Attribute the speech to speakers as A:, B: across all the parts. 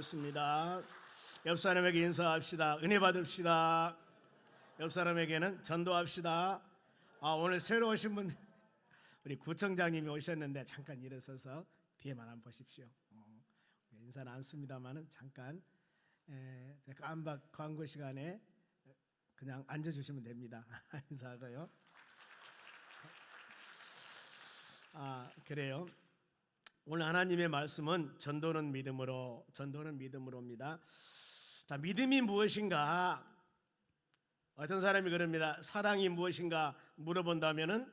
A: 습니다. 옆 사람에게 인사합시다. 은혜 받읍시다. 옆 사람에게는 전도합시다. 오늘 새로 오신 분 우리 구청장님이 오셨는데 잠깐 일어서서 뒤에만 한번 보십시오. 인사는 안 씁니다만은 잠깐 깜박 광고 시간에 그냥 앉아주시면 됩니다. 인사하고요. 그래요. 오늘 하나님의 말씀은 전도는 믿음으로입니다. 자, 믿음이 무엇인가? 어떤 사람이 그럽니다. 사랑이 무엇인가 물어본다면은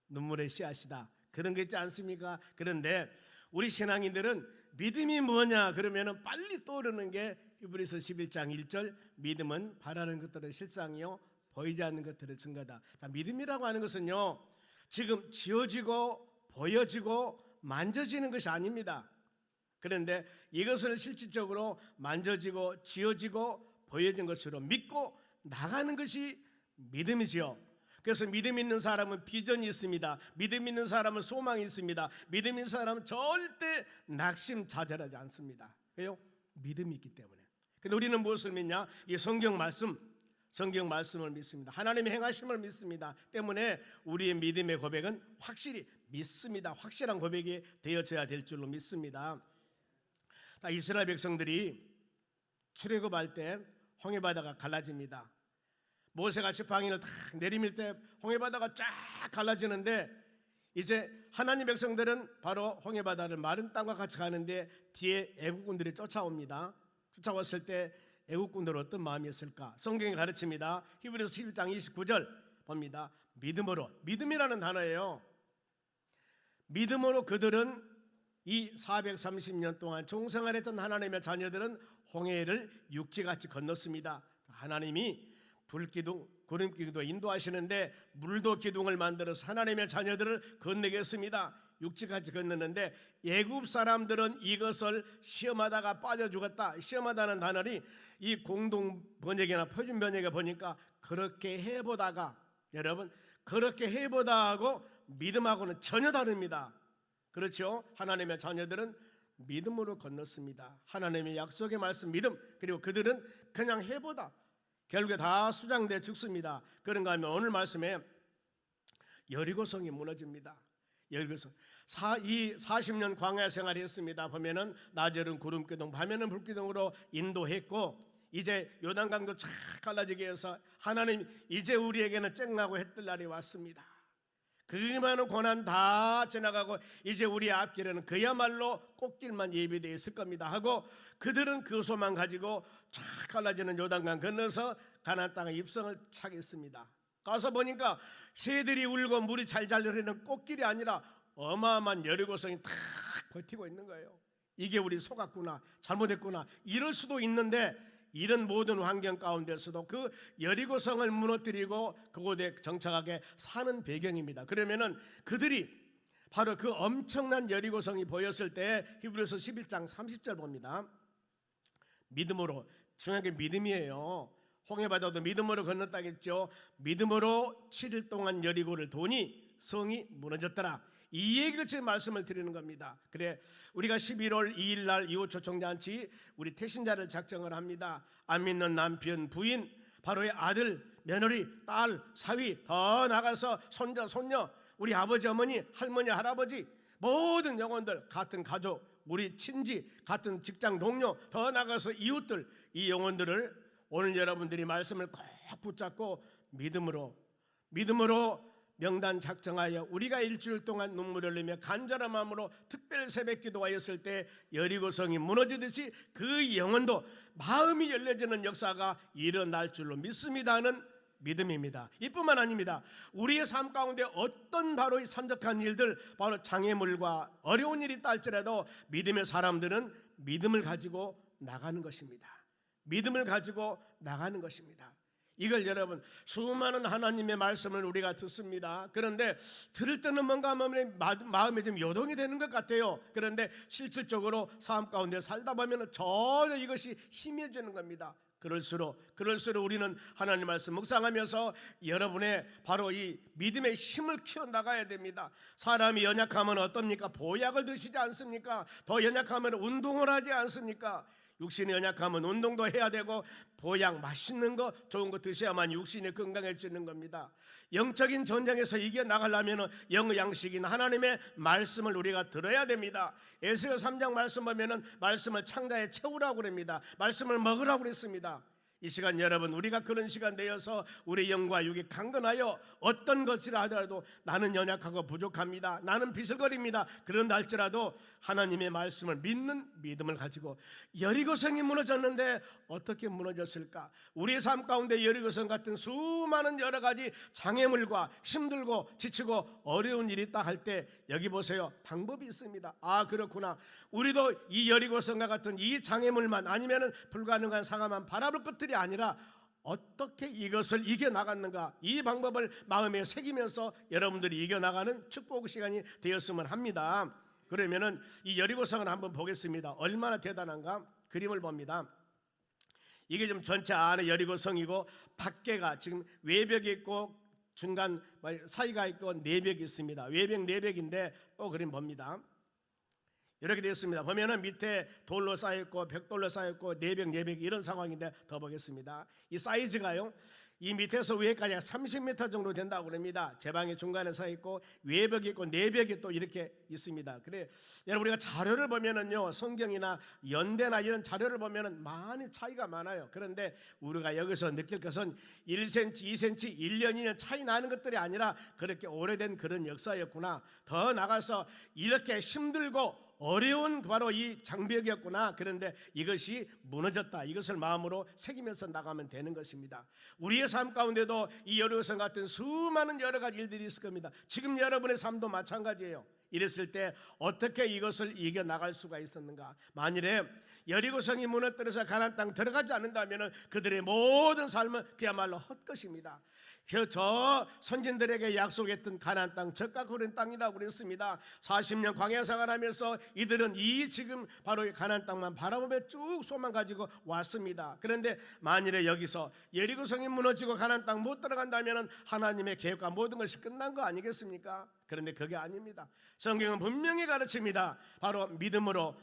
A: 눈물의 씨앗이다. 그런 게 있지 않습니까? 그런데 우리 신앙인들은 믿음이 뭐냐 그러면은 빨리 떠오르는 게 히브리서 11장 1절 믿음은 바라는 것들의 실상이요 보이지 않는 것들의 증거다. 자, 믿음이라고 하는 것은요 지금 지어지고 보여지고 만져지는 것이 아닙니다. 그런데 이것을 실질적으로 만져지고 지어지고 보여진 것으로 믿고 나가는 것이 믿음이지요. 그래서 믿음 있는 사람은 비전이 있습니다. 믿음 있는 사람은 소망이 있습니다. 믿음 있는 사람은 절대 낙심자절하지 않습니다. 왜요? 믿음이 있기 때문에. 근데 우리는 무엇을 믿냐? 이 성경 말씀을 믿습니다. 하나님의 행하심을 믿습니다. 때문에 우리의 믿음의 고백은 확실히 믿습니다. 확실한 고백이 되어져야 될 줄로 믿습니다. 이스라엘 백성들이 출애굽할 때 홍해바다가 갈라집니다. 모세가 지팡이를 탁 내리밀 때 홍해바다가 쫙 갈라지는데 이제 하나님 백성들은 바로 홍해바다를 마른 땅과 같이 가는데 뒤에 애국군들이 쫓아옵니다. 쫓아왔을 때 애국군들 어떤 마음이었을까? 성경이 가르칩니다. 히브리서 11장 29절 봅니다. 믿음이라는 단어예요. 믿음으로 그들은 이 430년 동안 종생활했던 하나님의 자녀들은 홍해를 육지같이 건넜습니다. 하나님이 불기둥, 구름기둥도 인도하시는데 물도 기둥을 만들어서 하나님의 자녀들을 건너게 했습니다. 육지같이 건넜는데 애굽 사람들은 이것을 시험하다가 빠져 죽었다. 시험하다는 단어를 이 공동 번역이나 표준 번역에 보니까 그렇게 해보다가 여러분 그렇게 해보다 하고 믿음하고는 전혀 다릅니다. 그렇죠? 하나님의 자녀들은 믿음으로 건넜습니다. 하나님의 약속의 말씀 믿음 그리고 그들은 그냥 해보다 결국에 다 수장돼 죽습니다. 그런가 하면 오늘 말씀에 여리고성이 무너집니다. 여리고성 이 40년 광야 생활을 했습니다. 보면은 낮에는 구름기둥 밤에는 불기둥으로 인도했고 이제 요단강도 쫙 갈라지게 해서 하나님 이제 우리에게는 쨍하고 해뜰 날이 왔습니다. 그 많은 고난 다 지나가고 이제 우리 앞길에는 그야말로 꽃길만 예비되어 있을 겁니다 하고 그들은 그 소망 가지고 쫙 갈라지는 요단강 건너서 가나안 땅에 입성을 차겠습니다. 가서 보니까 새들이 울고 물이 잘잘 흐르는 꽃길이 아니라 어마어마한 여리고성이 탁 버티고 있는 거예요. 이게 우리 속았구나 잘못했구나 이럴 수도 있는데 이런 모든 환경 가운데서도 그 여리고성을 무너뜨리고 그곳에 정착하게 사는 배경입니다. 그러면은 그들이 바로 그 엄청난 여리고성이 보였을 때 히브리서 11장 30절 봅니다. 믿음으로 중요한 게 믿음이에요. 홍해바다도 믿음으로 건넜다겠죠. 믿음으로 7일 동안 여리고를 도니 성이 무너졌더라. 이 얘기를 지금 말씀을 드리는 겁니다. 그래 우리가 11월 2일 날 이웃초청잔치 우리 태신자를 작정을 합니다. 안 믿는 남편, 부인, 바로의 아들, 며느리, 딸, 사위 더 나가서 손자, 손녀, 우리 아버지, 어머니, 할머니, 할아버지 모든 영혼들 같은 가족, 우리 친지, 같은 직장 동료 더 나가서 이웃들 이 영혼들을 오늘 여러분들이 말씀을 꼭 붙잡고 믿음으로 명단 작정하여 우리가 일주일 동안 눈물을 흘리며 간절한 마음으로 특별 새벽 기도하였을 때 여리고성이 무너지듯이 그 영혼도 마음이 열려지는 역사가 일어날 줄로 믿습니다 하는 믿음입니다. 이뿐만 아닙니다. 우리의 삶 가운데 어떤 바로 이 산적한 일들 바로 장애물과 어려운 일이 있다 할지라도 믿음의 사람들은 믿음을 가지고 나가는 것입니다. 믿음을 가지고 나가는 것입니다. 이걸 여러분 수많은 하나님의 말씀을 우리가 듣습니다. 그런데 들을 때는 뭔가 마음에 좀 요동이 되는 것 같아요. 그런데 실질적으로 삶 가운데 살다 보면 전혀 이것이 희미해지는 겁니다. 그럴수록 우리는 하나님 말씀 묵상하면서 여러분의 바로 이 믿음의 힘을 키워나가야 됩니다. 사람이 연약하면 어떻습니까? 보약을 드시지 않습니까? 더 연약하면 운동을 하지 않습니까? 육신이 연약하면 운동도 해야 되고 보양, 맛있는 거, 좋은 거 드셔야만 육신이 건강해지는 겁니다. 영적인 전쟁에서 이겨나가려면 영의 양식인 하나님의 말씀을 우리가 들어야 됩니다. 에스겔 3장 말씀 보면은 말씀을 창자에 채우라고 그럽니다. 말씀을 먹으라고 그랬습니다. 이 시간 여러분, 우리가 그런 시간 내어서 우리 영과 육이 강건하여 어떤 것이라 하더라도 나는 연약하고 부족합니다, 나는 비슬거립니다, 그런다 할지라도 하나님의 말씀을 믿는 믿음을 가지고, 여리고성이 무너졌는데 어떻게 무너졌을까? 우리의 삶 가운데 여리고성 같은 수많은 여러 가지 장애물과 힘들고 지치고 어려운 일이 있다 할 때 여기 보세요, 방법이 있습니다. 아, 그렇구나, 우리도 이 여리고성과 같은 이 장애물만 아니면 불가능한 상황만 바라볼 것들이 아니라 어떻게 이것을 이겨나갔는가, 이 방법을 마음에 새기면서 여러분들이 이겨나가는 축복 시간이 되었으면 합니다. 그러면은 이 여리고성을 한번 보겠습니다. 얼마나 대단한가? 그림을 봅니다. 이게 좀 전체 안에 여리고성이고 밖에가 지금 외벽이 있고 중간 사이가 있고 내벽이 있습니다. 외벽 내벽인데 또 그림 봅니다. 이렇게 되어 있습니다. 보면은 밑에 돌로 쌓였고 벽돌로 쌓였고 내벽 이런 상황인데 더 보겠습니다. 이 사이즈가요, 이 밑에서 위에까지 30m 정도 된다고 그럽니다. 제방이 중간에 서 있고 외벽이 있고 내벽이 또 이렇게 있습니다. 그래 여러분, 우리가 자료를 보면은요, 성경이나 연대나 이런 자료를 보면은 많이 차이가 많아요. 그런데 우리가 여기서 느낄 것은 1cm, 2cm, 1년, 2년 차이 나는 것들이 아니라 그렇게 오래된 그런 역사였구나. 더 나가서 이렇게 힘들고 어려운 바로 이 장벽이었구나. 그런데 이것이 무너졌다, 이것을 마음으로 새기면서 나가면 되는 것입니다. 우리의 삶 가운데도 이 여리고성 같은 수많은 여러 가지 일들이 있을 겁니다. 지금 여러분의 삶도 마찬가지예요. 이랬을 때 어떻게 이것을 이겨나갈 수가 있었는가? 만일에 여리고성이 무너뜨려서 가나안 땅 들어가지 않는다면 그들의 모든 삶은 그야말로 헛것입니다. 저 선진들에게 약속했던 가나안 땅, 젖과 푸른 땅이라고 그랬습니다. 40년 광야 생활하면서 이들은 이 지금 바로 가나안 땅만 바라보며 쭉 소망 가지고 왔습니다. 그런데 만일에 여기서 여리고성이 무너지고 가나안 땅 못 들어간다면 하나님의 계획과 모든 것이 끝난 거 아니겠습니까? 그런데 그게 아닙니다. 성경은 분명히 가르칩니다. 바로 믿음으로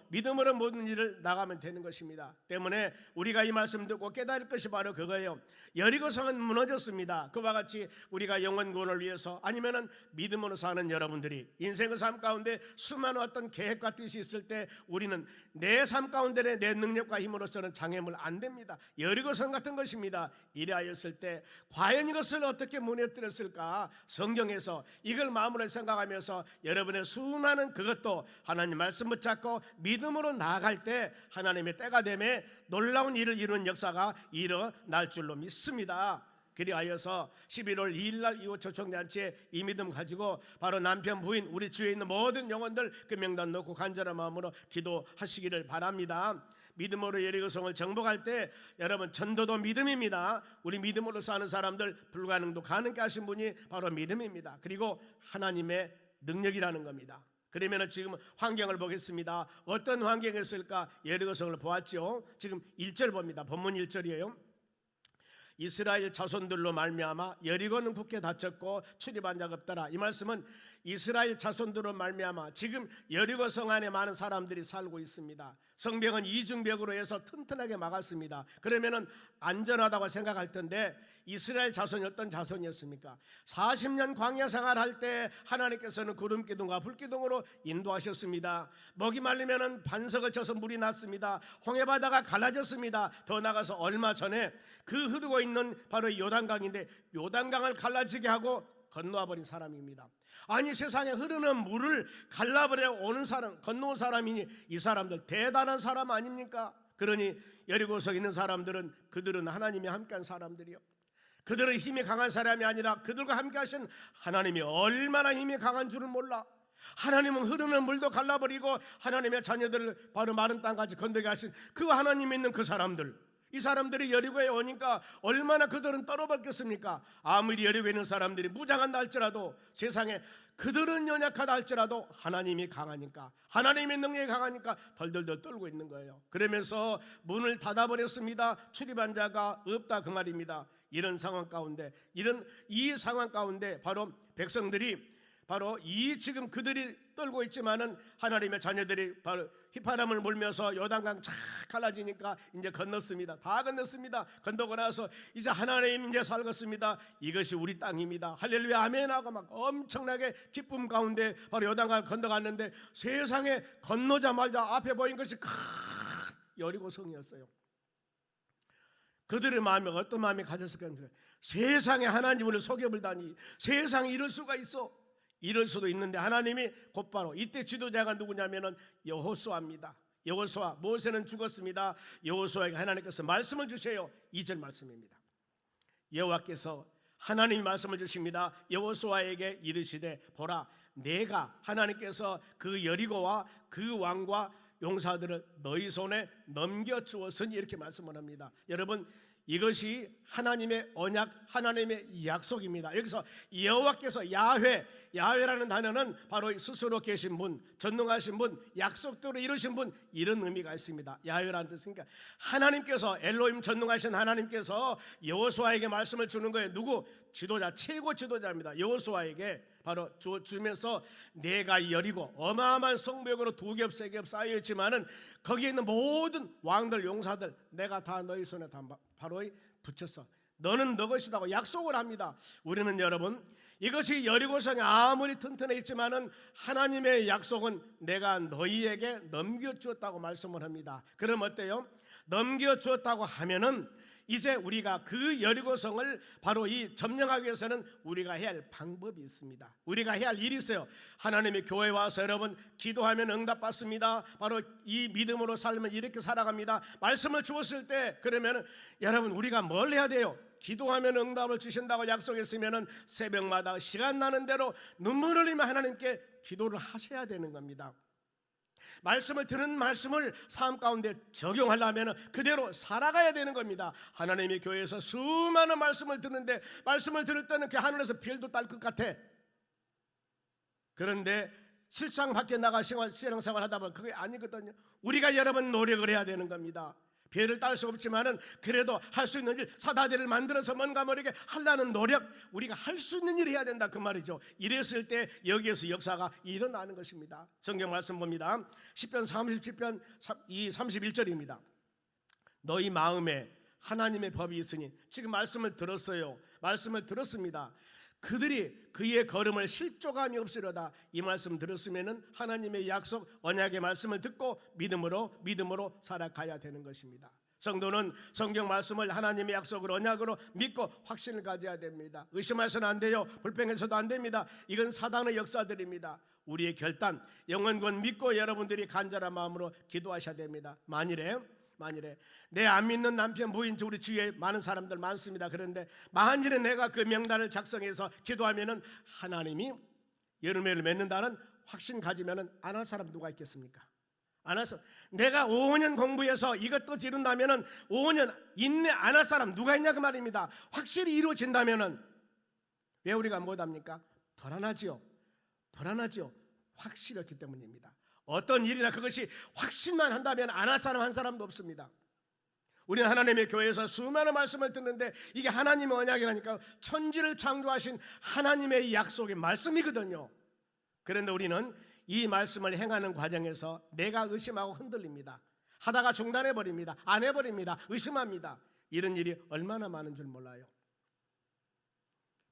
A: 모든 일을 나가면 되는 것입니다. 때문에 우리가 이 말씀 듣고 깨달을 것이 바로 그거예요. 여리고성은 무너졌습니다. 그와 같이 우리가 영원 구원을 위해서 아니면은 믿음으로 사는 여러분들이 인생의 삶 가운데 수많은 어떤 계획과 뜻이 있을 때 우리는 내 삶 가운데 내 능력과 힘으로서는 장애물 안 됩니다. 여리고성 같은 것입니다. 이래하였을 때 과연 이것을 어떻게 무너뜨렸을까? 성경에서 이걸 마음으로 생각하면서 여러분의 수많은 그것도 하나님 말씀 붙잡고 믿음으로 나아갈 때 하나님의 때가 되매 놀라운 일을 이루는 역사가 일어날 줄로 믿습니다. 그리하여서 11월 2일날 이후 초청잔치에 이 믿음 가지고 바로 남편 부인 우리 주위에 있는 모든 영혼들 그 명단 놓고 간절한 마음으로 기도하시기를 바랍니다. 믿음으로 여리고성을 정복할 때 여러분, 전도도 믿음입니다. 우리 믿음으로 사는 사람들 불가능도 가능케 하신 분이 바로 믿음입니다. 그리고 하나님의 능력이라는 겁니다. 그러면 지금 환경을 보겠습니다. 어떤 환경이었을까? 여리고성을 보았죠. 지금 1절 봅니다. 본문 1절이에요. 이스라엘 자손들로 말미암아 여리고는 굳게 닫혔고 출입한 자가 없더라. 이 말씀은 이스라엘 자손들로 말미암아 지금 여리고성 안에 많은 사람들이 살고 있습니다. 성벽은 이중벽으로 해서 튼튼하게 막았습니다. 그러면은 안전하다고 생각할 텐데 이스라엘 자손이 어떤 자손이었습니까? 40년 광야 생활할 때 하나님께서는 구름 기둥과 불 기둥으로 인도하셨습니다. 목이 말리면은 반석을 쳐서 물이 났습니다. 홍해 바다가 갈라졌습니다. 더 나가서 얼마 전에 그 흐르고 있는 바로 요단강인데 요단강을 갈라지게 하고 건너와 버린 사람입니다. 아니, 세상에 흐르는 물을 갈라버려 오는 사람, 건너온 사람이니 이 사람들 대단한 사람 아닙니까? 그러니 여리고성 있는 사람들은 그들은 하나님이 함께한 사람들이요, 그들은 힘이 강한 사람이 아니라 그들과 함께 하신 하나님이 얼마나 힘이 강한 줄을 몰라. 하나님은 흐르는 물도 갈라버리고 하나님의 자녀들을 바로 마른 땅까지 건너게 하신 그 하나님 있는 그 사람들, 이 사람들이 여리고에 오니까 얼마나 그들은 떨어봤겠습니까? 아무리 여리고에 있는 사람들이 무장한다 할지라도, 세상에 그들은 연약하다 할지라도 하나님이 강하니까, 하나님의 능력이 강하니까 덜덜덜 떨고 있는 거예요. 그러면서 문을 닫아버렸습니다. 출입한 자가 없다, 그 말입니다. 이런 상황 가운데, 이 상황 가운데 바로 백성들이 바로 이 지금 그들이 떨고 있지만은 하나님의 자녀들이 바로 휘파람을 몰면서 요단강 쫙 갈라지니까 이제 건넜습니다. 다 건넜습니다. 건너고 나서 이제 하나님 이제 살겠습니다. 이것이 우리 땅입니다. 할렐루야 아멘 하고 막 엄청나게 기쁨 가운데 바로 요단강 건너갔는데 세상에 건너자마자 앞에 보인 것이 큰 여리고성이었어요. 그들의 마음에 어떤 마음이 가졌을까? 세상에 하나님을 속여불다니, 세상에 이럴 수가 있어. 이럴 수도 있는데 하나님이 곧바로 이때 지도자가 누구냐면은 여호수아입니다. 여호수아, 모세는 죽었습니다. 여호수아에게 하나님께서 말씀을 주세요. 2절 말씀입니다. 여호와께서 하나님이 말씀을 주십니다. 여호수아에게 이르시되 보라, 내가 하나님께서 그 여리고와 그 왕과 용사들을 너희 손에 넘겨주었으니 이렇게 말씀을 합니다. 여러분, 이것이 하나님의 언약, 하나님의 약속입니다. 여기서 여호와께서 야훼라는 단어는 바로 스스로 계신 분, 전능하신 분, 약속대로 이루신 분, 이런 의미가 있습니다. 야훼라는 뜻이니까 하나님께서, 엘로힘 전능하신 하나님께서 여호수아에게 말씀을 주는 거예요. 누구? 지도자, 최고 지도자입니다. 여호수아에게 바로 주면서 내가 여리고 어마어마한 성벽으로 2겹 3겹 쌓여있지만은 거기에 있는 모든 왕들 용사들 내가 다 너희 손에 다 바로 붙였어. 너는 너 것이라고 약속을 합니다. 우리는 여러분, 이것이 여리고성이 아무리 튼튼해 있지만은 하나님의 약속은 내가 너희에게 넘겨주었다고 말씀을 합니다. 그럼 어때요? 넘겨주었다고 하면은 이제 우리가 그 여리고성을 바로 이 점령하기 위해서는 우리가 해야 할 방법이 있습니다. 우리가 해야 할 일이 있어요. 하나님의 교회에 와서 여러분 기도하면 응답받습니다. 바로 이 믿음으로 살면 이렇게 살아갑니다. 말씀을 주었을 때 그러면 여러분 우리가 뭘 해야 돼요? 기도하면 응답을 주신다고 약속했으면 새벽마다 시간 나는 대로 눈물을 흘리며 하나님께 기도를 하셔야 되는 겁니다. 말씀을 듣는 말씀을 삶 가운데 적용하려면 그대로 살아가야 되는 겁니다. 하나님의 교회에서 수많은 말씀을 듣는데 말씀을 들을 때는 그 하늘에서 별도 딸 것 같아. 그런데 실상 밖에 나가 신앙생활 하다 보면 그게 아니거든요. 우리가 여러분 노력을 해야 되는 겁니다. 별을 딸 수 없지만은 그래도 할 수 있는 일, 사다리를 만들어서 뭔가 모르게 하려는 노력, 우리가 할 수 있는 일을 해야 된다 그 말이죠. 이랬을 때 여기에서 역사가 일어나는 것입니다. 성경 말씀 봅니다. 시편 37편 31절입니다. 너희 마음에 하나님의 법이 있으니, 지금 말씀을 들었어요. 말씀을 들었습니다. 그들이 그의 걸음을 실족함이 없으려다. 이 말씀 들었으면은 하나님의 약속 언약의 말씀을 듣고 믿음으로 살아가야 되는 것입니다. 성도는 성경 말씀을 하나님의 약속을 언약으로 믿고 확신을 가져야 됩니다. 의심해서는 안 돼요. 불평해서도 안 됩니다. 이건 사단의 역사들입니다. 우리의 결단, 영원권 믿고 여러분들이 간절한 마음으로 기도하셔야 됩니다. 만일에 내 안 믿는 남편, 부인, 우리 주위에 많은 사람들 많습니다. 그런데 만일에 내가 그 명단을 작성해서 기도하면은 하나님이 열매를 맺는다는 확신 가지면은 안 할 사람 누가 있겠습니까? 안 해서 내가 5년 공부해서 이것도 이룬다면은 5년 인내 안 할 사람 누가 있냐 그 말입니다. 확실히 이루어진다면은 왜 우리가 못합니까? 불안하지요. 확실히 없기 때문입니다. 어떤 일이나 그것이 확신만 한다면 안 할 사람 한 사람도 없습니다. 우리는 하나님의 교회에서 수많은 말씀을 듣는데 이게 하나님의 언약이라니까, 천지를 창조하신 하나님의 약속의 말씀이거든요. 그런데 우리는 이 말씀을 행하는 과정에서 내가 의심하고 흔들립니다. 하다가 중단해버립니다. 안 해버립니다. 의심합니다. 이런 일이 얼마나 많은 줄 몰라요.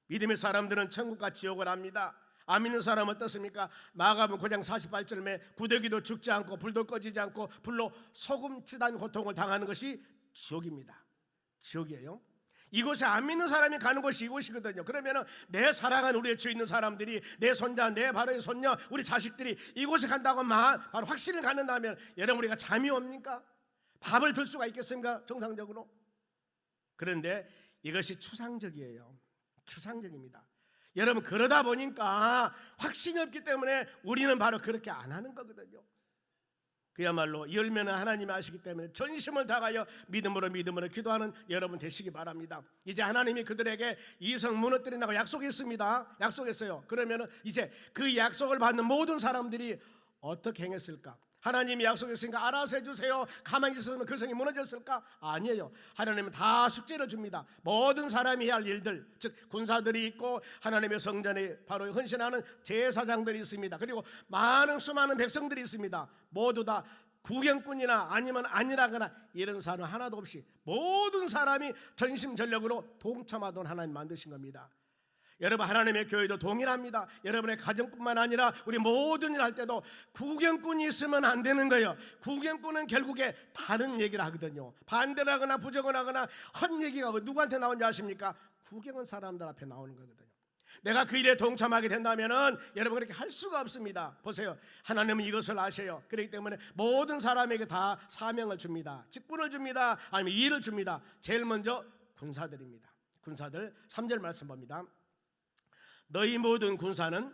A: 믿음의 사람들은 천국과 지옥을 압니다. 안 믿는 사람 어떻습니까? 마가복음 9장 48절에 구더기도 죽지 않고 불도 꺼지지 않고 불로 소금 치단 고통을 당하는 것이 지옥입니다. 지옥이에요. 이곳에 안 믿는 사람이 가는 곳이 이곳이거든요. 그러면 내 사랑하는 우리의 주 있는 사람들이, 내 손자, 내 바로의 손녀, 우리 자식들이 이곳에 간다고 바로 확신을 갖는다면 여러분 우리가 잠이 옵니까? 밥을 들 수가 있겠습니까? 정상적으로. 그런데 이것이 추상적이에요. 추상적입니다. 여러분 그러다 보니까 확신이 없기 때문에 우리는 바로 그렇게 안 하는 거거든요. 그야말로 열매는 하나님이 아시기 때문에 전심을 다하여 믿음으로 기도하는 여러분 되시기 바랍니다. 이제 하나님이 그들에게 이성 무너뜨린다고 약속했어요. 그러면 이제 그 약속을 받는 모든 사람들이 어떻게 행했을까? 하나님이 약속했으니까 알아서 해주세요. 가만히 있었으면 그 성이 무너졌을까? 아니에요. 하나님은 다 숙제를 줍니다. 모든 사람이 해야 할 일들, 즉 군사들이 있고 하나님의 성전에 바로 헌신하는 제사장들이 있습니다. 그리고 많은 수많은 백성들이 있습니다. 모두 다 구경꾼이나 아니면 아니라거나 이런 사람 하나도 없이 모든 사람이 전심전력으로 동참하던 하나님 만드신 겁니다. 여러분, 하나님의 교회도 동일합니다. 여러분의 가정뿐만 아니라 우리 모든 일 할 때도 구경꾼이 있으면 안 되는 거예요. 구경꾼은 결국에 다른 얘기를 하거든요. 반대를 하거나 부정을 하거나 헛얘기가 누구한테 나오는지 아십니까? 구경은 사람들 앞에 나오는 거거든요. 내가 그 일에 동참하게 된다면은 여러분 그렇게 할 수가 없습니다. 보세요, 하나님은 이것을 아셔요. 그렇기 때문에 모든 사람에게 다 사명을 줍니다. 직분을 줍니다. 아니면 일을 줍니다. 제일 먼저 군사들입니다. 군사들 3절 말씀 봅니다. 너희 모든 군사는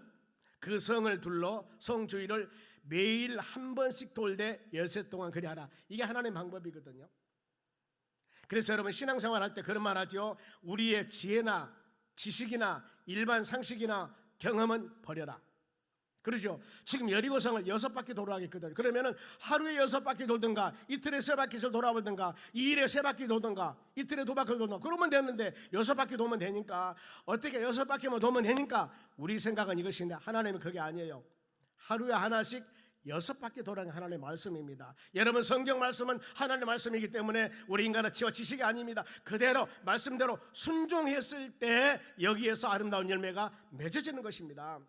A: 그 성을 둘러 성 주위를 매일 한 번씩 돌되 열세 동안 그리하라. 이게 하나님의 방법이거든요. 그래서 여러분 신앙생활 할 때 그런 말 하죠. 우리의 지혜나 지식이나 일반 상식이나 경험은 버려라. 그러죠. 지금 여리고성을 6바퀴 돌아가겠거든요. 그러면은 하루에 6바퀴 돌든가 이틀에 3바퀴를 돌아보든가 2일에 3바퀴 돌든가 이틀에 2바퀴 돌든가 그러면 되는데 6바퀴 돌면 되니까 어떻게 6바퀴만 돌면 되니까 우리 생각은 이것인데 하나님은 그게 아니에요. 하루에 하나씩 6바퀴 돌아가는 하나님의 말씀입니다. 여러분 성경 말씀은 하나님의 말씀이기 때문에 우리 인간의 지와 지식이 아닙니다. 그대로 말씀대로 순종했을 때 여기에서 아름다운 열매가 맺어지는 것입니다.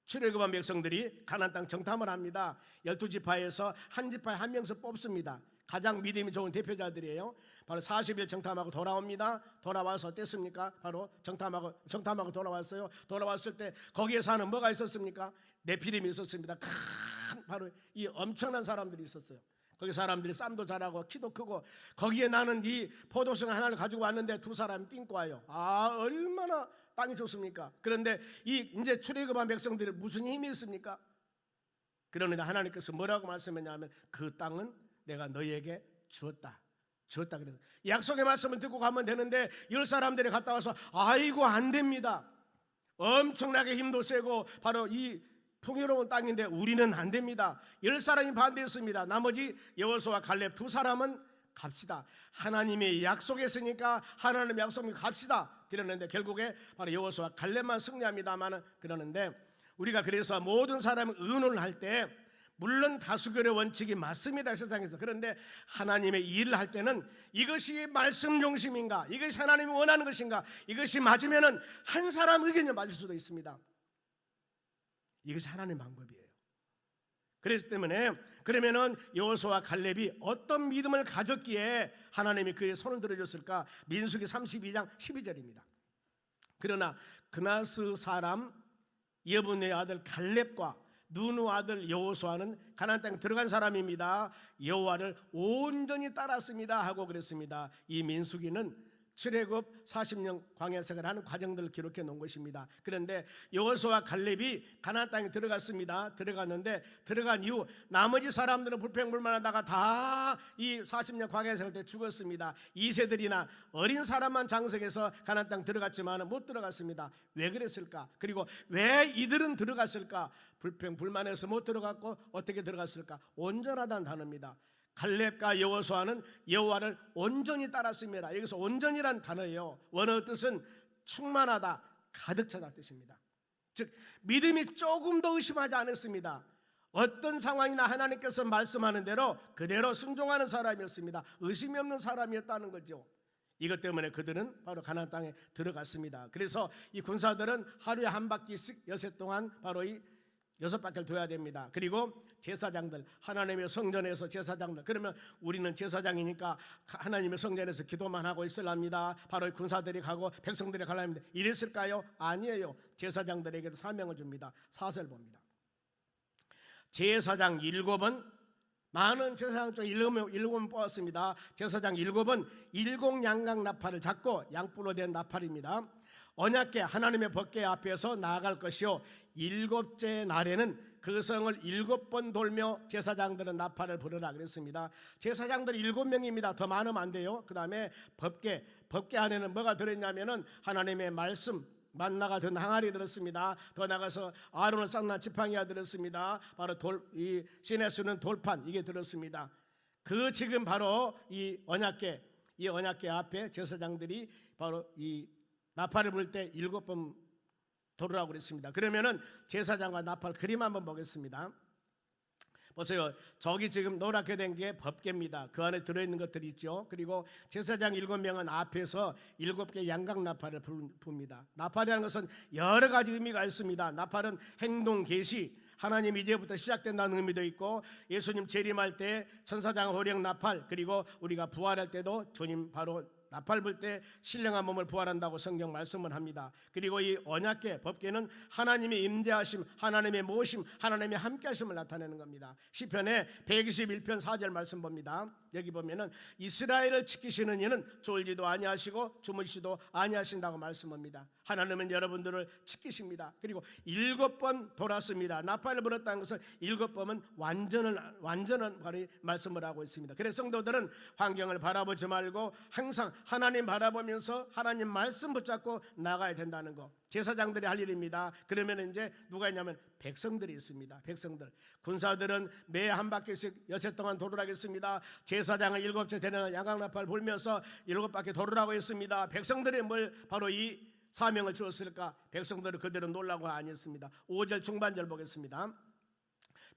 A: 출애굽한 백성들이 가나안 땅 정탐을 합니다. 12지파에서 한 지파에 한 명씩 뽑습니다. 가장 믿음이 좋은 대표자들이에요. 바로 40일 정탐하고 돌아옵니다. 돌아와서 어땠습니까? 바로 정탐하고 돌아왔어요. 돌아왔을 때 거기에 사는 뭐가 있었습니까? 네피림이 있었습니다. 큰 바로 이 엄청난 사람들이 있었어요. 거기 사람들이 쌈도 잘하고 키도 크고 거기에 나는 이 포도송 하나를 가지고 왔는데 두 사람이 삥고 와요. 아, 얼마나 땅이 좋습니까? 그런데 이 이제 출애굽한 백성들이 무슨 힘이 있습니까? 그러는데 하나님께서 뭐라고 말씀했냐면 그 땅은 내가 너희에게 주었다 그래서 약속의 말씀을 듣고 가면 되는데 10사람들이 갔다 와서 아이고 안 됩니다. 엄청나게 힘도 세고 바로 이 풍요로운 땅인데 우리는 안 됩니다. 10사람이 반대했습니다. 나머지 여호수아와 갈렙 2사람은 갑시다. 하나님이 약속했으니까 하나님의 약속을 갑시다. 그러는데 결국에 바로 여호수아와 갈렙만 승리합니다만 그러는데 우리가 그래서 모든 사람이 의논을 할 때 물론 다수결의 원칙이 맞습니다. 세상에서. 그런데 하나님의 일을 할 때는 이것이 말씀 중심인가? 이것이 하나님이 원하는 것인가? 이것이 맞으면은 한 사람 의견이 맞을 수도 있습니다. 이것이 하나님의 방법이에요. 그렇기 때문에 그러면은 여호수아와 갈렙이 어떤 믿음을 가졌기에 하나님이 그의 손을 들어줬을까? 민수기 32장 12절입니다. 그러나 그나스 사람 여분의 아들 갈렙과 누누 아들 여호수아는 가나안 땅에 들어간 사람입니다. 여호와를 온전히 따랐습니다 하고 그랬습니다. 이 민수기는 출애굽 40년 광야 생활하는 과정들을 기록해 놓은 것입니다. 그런데 여호수아와 갈렙이 가나안 땅에 들어갔습니다. 들어갔는데 들어간 이후 나머지 사람들은 불평불만하다가 다 이 40년 광야 생활 때 죽었습니다. 2세들이나 어린 사람만 장성해서 가나안 땅 들어갔지만 못 들어갔습니다. 왜 그랬을까? 그리고 왜 이들은 들어갔을까? 불평불만해서 못 들어갔고 어떻게 들어갔을까? 온전하다는 단어입니다. 갈렙과 여호수아는 여호와를 온전히 따랐습니다. 여기서 온전이란 단어예요. 원어 뜻은 충만하다, 가득 차다 뜻입니다. 즉 믿음이 조금 더 의심하지 않았습니다. 어떤 상황이나 하나님께서 말씀하는 대로 그대로 순종하는 사람이었습니다. 의심이 없는 사람이었다는 거죠. 이것 때문에 그들은 바로 가나안 땅에 들어갔습니다. 그래서 이 군사들은 하루에 한 바퀴씩 여세 동안 바로 이 6바퀴를 둬야 됩니다. 그리고 제사장들, 하나님의 성전에서 제사장들, 그러면 우리는 제사장이니까 하나님의 성전에서 기도만 하고 있으랍니다. 바로 군사들이 가고 백성들이 가랍니다. 이랬을까요? 아니에요. 제사장들에게도 사명을 줍니다. 4절 봅니다. 제사장 7은 많은 제사장 중 7은 뽑았습니다. 제사장 7은 일공양각 나팔을 잡고 양뿔로 된 나팔입니다. 언약궤 하나님의 법궤 앞에서 나아갈 것이요 7째 날에는 그 성을 7번 돌며 제사장들은 나팔을 부르라 그랬습니다. 제사장들이 7명입니다. 더 많으면 안 돼요. 그 다음에 법궤 안에는 뭐가 들어있냐면은 하나님의 말씀 만나가 든 항아리 들었습니다. 더 나가서 아론을 쌍난 지팡이가 들었습니다. 바로 이 신의 수는 돌판 이게 들었습니다. 그 지금 바로 이 언약궤 앞에 제사장들이 바로 이 나팔을 불 때 7번 돌으라고 그랬습니다. 그러면은 제사장과 나팔 그림 한번 보겠습니다. 보세요. 저기 지금 노랗게 된 게 법궤입니다. 그 안에 들어있는 것들이 있죠. 그리고 제사장 7명은 앞에서 7개 양각 나팔을 붑니다. 나팔이라는 것은 여러 가지 의미가 있습니다. 나팔은 행동 계시, 하나님 이제부터 시작된다는 의미도 있고, 예수님 재림할 때 천사장 호령 나팔, 그리고 우리가 부활할 때도 주님 바로 나팔 불 때 신령한 몸을 부활한다고 성경 말씀을 합니다. 그리고 이 언약궤 법궤는 하나님의 임재하심, 하나님의 모심, 하나님의 함께하심을 나타내는 겁니다. 시편에 121편 4절 말씀 봅니다. 여기 보면은 이스라엘을 지키시는 이는 졸지도 아니하시고 주무시도 아니하신다고 말씀합니다. 하나님은 여러분들을 지키십니다. 그리고 7번 돌았습니다. 나팔을 불었다는 것은 7번은 완전한 말씀을 하고 있습니다. 그래서 성도들은 환경을 바라보지 말고 항상 하나님 바라보면서 하나님 말씀 붙잡고 나가야 된다는 거, 제사장들이 할 일입니다. 그러면 이제 누가 있냐면 백성들이 있습니다. 백성들, 군사들은 매 한 바퀴씩 여세 동안 돌으라고 했습니다. 제사장은 7째 되는 양각나팔 불면서 7바퀴 돌으라고 했습니다. 백성들이 뭘 바로 이 사명을 주었을까? 백성들은 그대로 놀라고 아니었습니다. 5절 중반절 보겠습니다.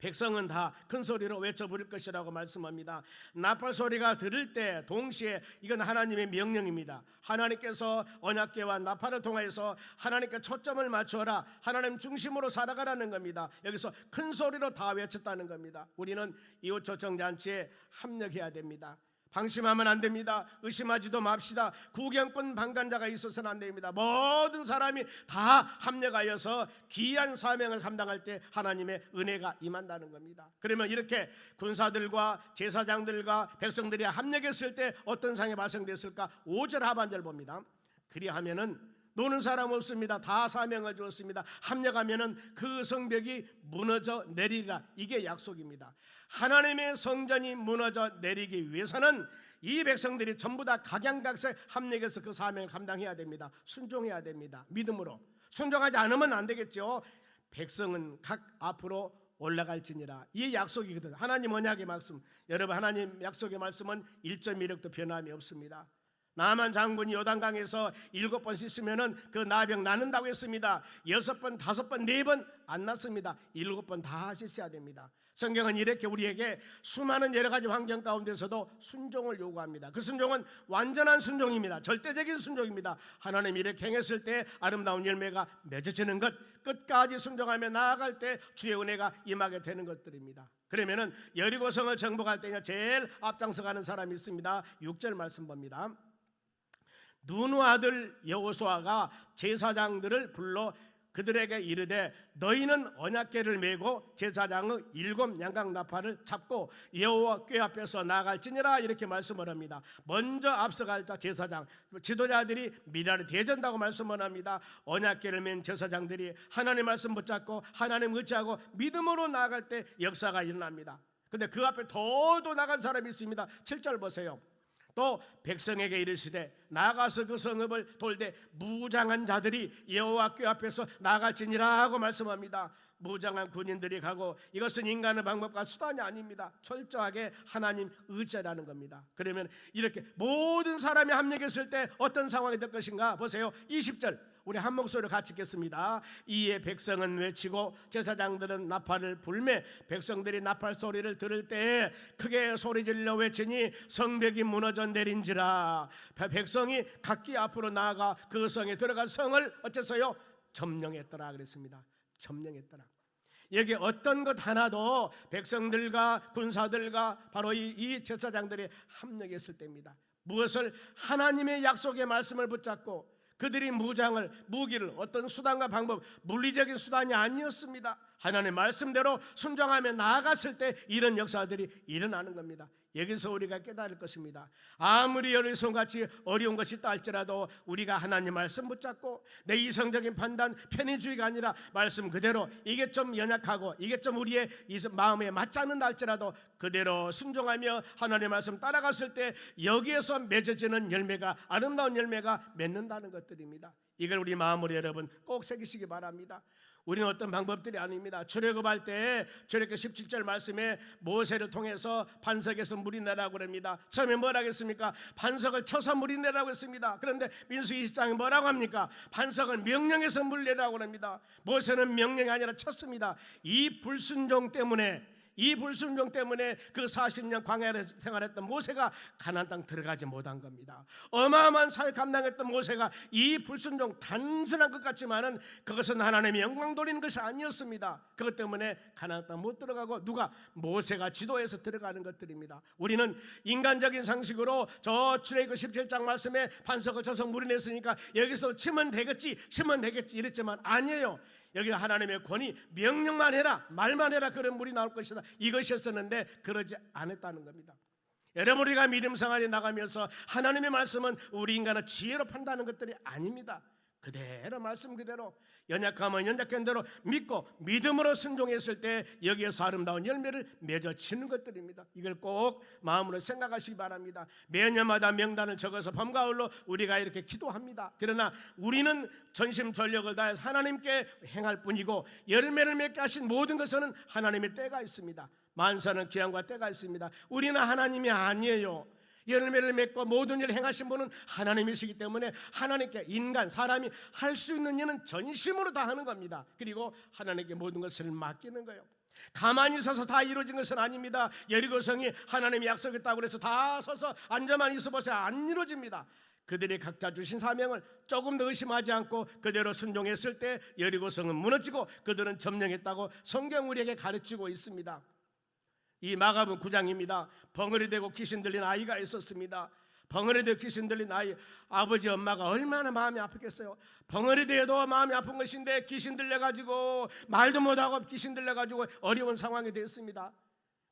A: 백성은 다 큰 소리로 외쳐 부를 것이라고 말씀합니다. 나팔 소리가 들을 때 동시에 이건 하나님의 명령입니다. 하나님께서 언약궤와 나팔을 통해서 하나님께 초점을 맞춰라, 하나님 중심으로 살아가라는 겁니다. 여기서 큰 소리로 다 외쳤다는 겁니다. 우리는 이웃 초청 잔치에 합력해야 됩니다. 방심하면 안 됩니다. 의심하지도 맙시다. 구경꾼 방관자가 있어서는 안 됩니다. 모든 사람이 다 합력하여서 귀한 사명을 감당할 때 하나님의 은혜가 임한다는 겁니다. 그러면 이렇게 군사들과 제사장들과 백성들이 합력했을 때 어떤 상이 발생됐을까? 5절 하반절 봅니다. 그리하면은 노는 사람 없습니다. 다 사명을 주었습니다. 합력하면은 그 성벽이 무너져 내리리라. 이게 약속입니다. 하나님의 성전이 무너져 내리기 위해서는 이 백성들이 전부 다 각양각색 합력해서 그 사명을 감당해야 됩니다. 순종해야 됩니다. 믿음으로. 순종하지 않으면 안 되겠죠. 백성은 각 앞으로 올라갈지니라. 이 약속이거든요. 하나님 언약의 말씀. 여러분, 하나님 약속의 말씀은 1.1획도 변함이 없습니다. 나만 장군이 요단강에서 7번 씻으면은 그 나병 낫는다고 했습니다. 6번, 5번, 4번 안 낫습니다. 7번 다 씻어야 됩니다. 성경은 이렇게 우리에게 수많은 여러 가지 환경 가운데서도 순종을 요구합니다. 그 순종은 완전한 순종입니다. 절대적인 순종입니다. 하나님 이렇게 행했을 때 아름다운 열매가 맺어지는 것, 끝까지 순종하며 나아갈 때 주의 은혜가 임하게 되는 것들입니다. 그러면은 여리고성을 정복할 때 제일 앞장서 가는 사람이 있습니다. 6절 말씀 봅니다. 눈의 아들 여호수아가 제사장들을 불러 그들에게 이르되 너희는 언약궤를 메고 제사장의 7 양각 나팔을 잡고 여호와 궤 앞에서 나아갈지니라. 이렇게 말씀을 합니다. 먼저 앞서갈 자 제사장, 지도자들이 미라를 대전다고 말씀을 합니다. 언약궤를 맨 제사장들이 하나님 말씀 붙잡고 하나님 의지하고 믿음으로 나아갈 때 역사가 일어납니다. 근데 그 앞에 돌도 나간 사람이 있습니다. 7절 보세요. 또 백성에게 이르시되 나가서 그 성읍을 돌되 무장한 자들이 여호와 궤 앞에서 나갈지니라 하고 말씀합니다. 무장한 군인들이 가고, 이것은 인간의 방법과 수단이 아닙니다. 철저하게 하나님 의지라는 겁니다. 그러면 이렇게 모든 사람이 합력했을 때 어떤 상황이 될 것인가 보세요. 20절 우리 한 목소리로 같이 읽겠습니다. 이에 백성은 외치고 제사장들은 나팔을 불매 백성들이 나팔 소리를 들을 때 크게 소리질러 외치니 성벽이 무너져 내린지라. 백성이 각기 앞으로 나아가 그 성에 들어가 성을 어째서요? 점령했더라 그랬습니다. 점령했더라. 여기 어떤 것 하나도 백성들과 군사들과 바로 이 제사장들이 합력했을 때입니다. 무엇을? 하나님의 약속의 말씀을 붙잡고 그들이 무기를 어떤 수단과 방법, 물리적인 수단이 아니었습니다. 하나님의 말씀대로 순종하며 나아갔을 때 이런 역사들이 일어나는 겁니다. 여기서 우리가 깨달을 것입니다. 아무리 여리송같이 어려운 것이 있다 할지라도 우리가 하나님 말씀 붙잡고 내 이성적인 판단, 편의주의가 아니라 말씀 그대로 이게 좀 연약하고 이게 좀 우리의 마음에 맞지 않는다 할지라도 그대로 순종하며 하나님의 말씀 따라갔을 때 여기에서 맺어지는 열매가, 아름다운 열매가 맺는다는 것들입니다. 이걸 우리 마음으로 여러분 꼭 새기시기 바랍니다. 우리는 어떤 방법들이 아닙니다. 출애굽할 때 출애굽기 17절 말씀에 모세를 통해서 반석에서 물이 내라고 합니다. 처음에 뭐라고 했습니까? 반석을 쳐서 물이 내라고 했습니다. 그런데 민수기 20장에 뭐라고 합니까? 반석을 명령해서 물 내라고 합니다. 모세는 명령이 아니라 쳤습니다. 이 불순종 때문에 그 40년 광야에 생활했던 모세가 가나안 땅 들어가지 못한 겁니다. 어마어마한 사역 감당했던 모세가 이 불순종, 단순한 것 같지만은 그것은 하나님의 영광 돌리는 것이 아니었습니다. 그것 때문에 가나안 땅 못 들어가고 누가? 모세가 지도해서 들어가는 것들입니다. 우리는 인간적인 상식으로 저 출애굽기 17장 말씀에 반석을 쳐서 물이 냈으니까 여기서 치면 되겠지 이랬지만 아니에요. 여기 하나님의 권위, 명령만 해라, 말만 해라, 그런 물이 나올 것이다, 이것이었었는데 그러지 않았다는 겁니다. 여러분, 우리가 믿음 생활에 나가면서 하나님의 말씀은 우리 인간의 지혜로 판단하는 것들이 아닙니다. 그대로 말씀 그대로 연약하면 연약한 대로 믿고 믿음으로 순종했을 때 여기에서 아름다운 열매를 맺어치는 것들입니다. 이걸 꼭 마음으로 생각하시기 바랍니다. 매년마다 명단을 적어서 봄 가을로 우리가 이렇게 기도합니다. 그러나 우리는 전심전력을 다해서 하나님께 행할 뿐이고 열매를 맺게 하신 모든 것에는 하나님의 때가 있습니다. 만사는 기한과 때가 있습니다. 우리는 하나님이 아니에요. 열매를 맺고 모든 일을 행하신 분은 하나님이시기 때문에 하나님께 인간, 사람이 할 수 있는 일은 전심으로 다 하는 겁니다. 그리고 하나님께 모든 것을 맡기는 거예요. 가만히 서서 다 이루어진 것은 아닙니다. 여리고성이 하나님이 약속했다고 해서 다 서서 앉아만 있어보세요. 안 이루어집니다. 그들이 각자 주신 사명을 조금 더 의심하지 않고 그대로 순종했을 때 여리고성은 무너지고 그들은 점령했다고 성경 우리에게 가르치고 있습니다. 이 마가복음 9장입니다. 벙어리 되고 귀신 들린 아이가 있었습니다. 벙어리 되고 귀신 들린 아이, 아버지 엄마가 얼마나 마음이 아프겠어요. 벙어리 되어도 마음이 아픈 것인데 귀신 들려가지고 말도 못하고 귀신 들려가지고 어려운 상황이 됐습니다.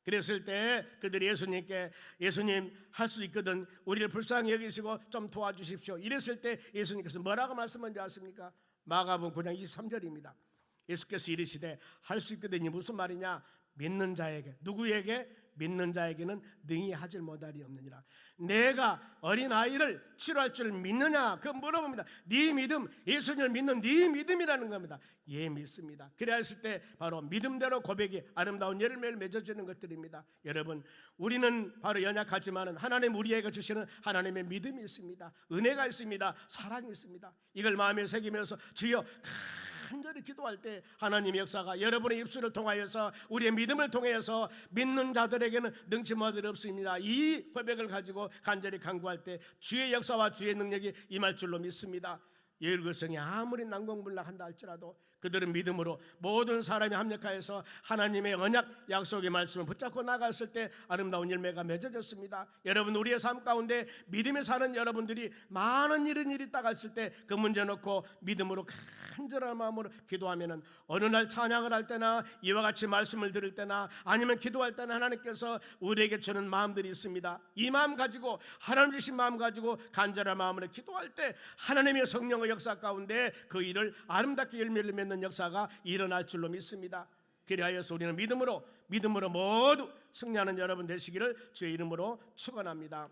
A: 그랬을 때 그들이 예수님께, 예수님 할 수 있거든, 우리를 불쌍히 여기시고 좀 도와주십시오, 이랬을 때 예수님께서 뭐라고 말씀하는지 아십니까? 마가복음 9장 23절입니다. 예수께서 이르시되 할 수 있거든이 무슨 말이냐? 믿는 자에게, 누구에게? 믿는 자에게는 능히 하질 못하리 없느니라. 내가 어린아이를 치료할 줄 믿느냐? 그 물어봅니다. 네 믿음, 예수님을 믿는 네 믿음이라는 겁니다. 예, 믿습니다. 그래야 했을 때 바로 믿음대로 고백이 아름다운 열매를 맺어주는 것들입니다. 여러분, 우리는 바로 연약하지만 하나님 우리에게 주시는 하나님의 믿음이 있습니다. 은혜가 있습니다. 사랑이 있습니다. 이걸 마음에 새기면서 주여 간절히 기도할 때 하나님의 역사가 여러분의 입술을 통하여서 우리의 믿음을 통해서 믿는 자들에게는 능치 못할 없습니다. 이 고백을 가지고 간절히 간구할 때 주의 역사와 주의 능력이 임할 줄로 믿습니다. 여리고성이 아무리 난공불락한다 할지라도 그들은 믿음으로 모든 사람이 합력하여서 하나님의 언약 약속의 말씀을 붙잡고 나갔을 때 아름다운 열매가 맺어졌습니다. 여러분, 우리의 삶 가운데 믿음에 사는 여러분들이 많은 일이 있다가 있을 때 그 문제 놓고 믿음으로 간절한 마음으로 기도하면은 어느 날 찬양을 할 때나 이와 같이 말씀을 들을 때나 아니면 기도할 때나 하나님께서 우리에게 주는 마음들이 있습니다. 이 마음 가지고, 하나님 주신 마음 가지고 간절한 마음으로 기도할 때 하나님의 성령의 역사 가운데 그 일을 아름답게 열매를 맺는 역사가 일어날 줄로 믿습니다. 그리하여서 우리는 믿음으로 모두 승리하는 여러분 되시기를 주의 이름으로 축원합니다.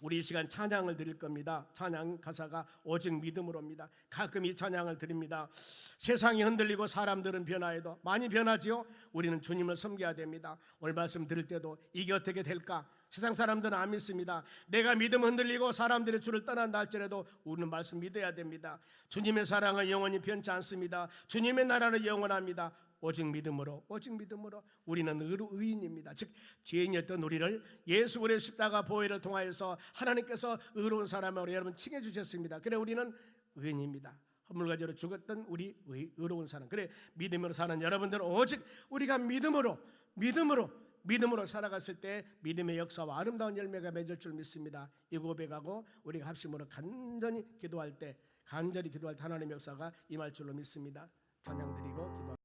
A: 우리 이 시간 찬양을 드릴 겁니다. 찬양 가사가 오직 믿음으로입니다. 가끔 이 찬양을 드립니다. 세상이 흔들리고 사람들은 변화해도, 많이 변하지요. 우리는 주님을 섬겨야 됩니다. 오늘 말씀 드릴 때도 이게 어떻게 될까? 세상 사람들은 안 믿습니다. 내가 믿음 흔들리고 사람들이 주를 떠난다 할지라도 우리는 말씀 믿어야 됩니다. 주님의 사랑은 영원히 변치 않습니다. 주님의 나라는 영원합니다. 오직 믿음으로 우리는 의인입니다. 즉 죄인이었던 우리를 예수 그리스도의 십자가 보혈을 통하여서 하나님께서 의로운 사람으로 여러분 칭해 주셨습니다. 그래 우리는 의인입니다. 허물가지로 죽었던 우리 의로운 사람, 그래 믿음으로 사는 여러분들은 오직 우리가 믿음으로 살아갔을 때 믿음의 역사와 아름다운 열매가 맺을 줄 믿습니다. 이 고백하고 우리가 합심으로 간절히 기도할 때 하나님의 역사가 임할 줄로 믿습니다. 찬양 드리고 기도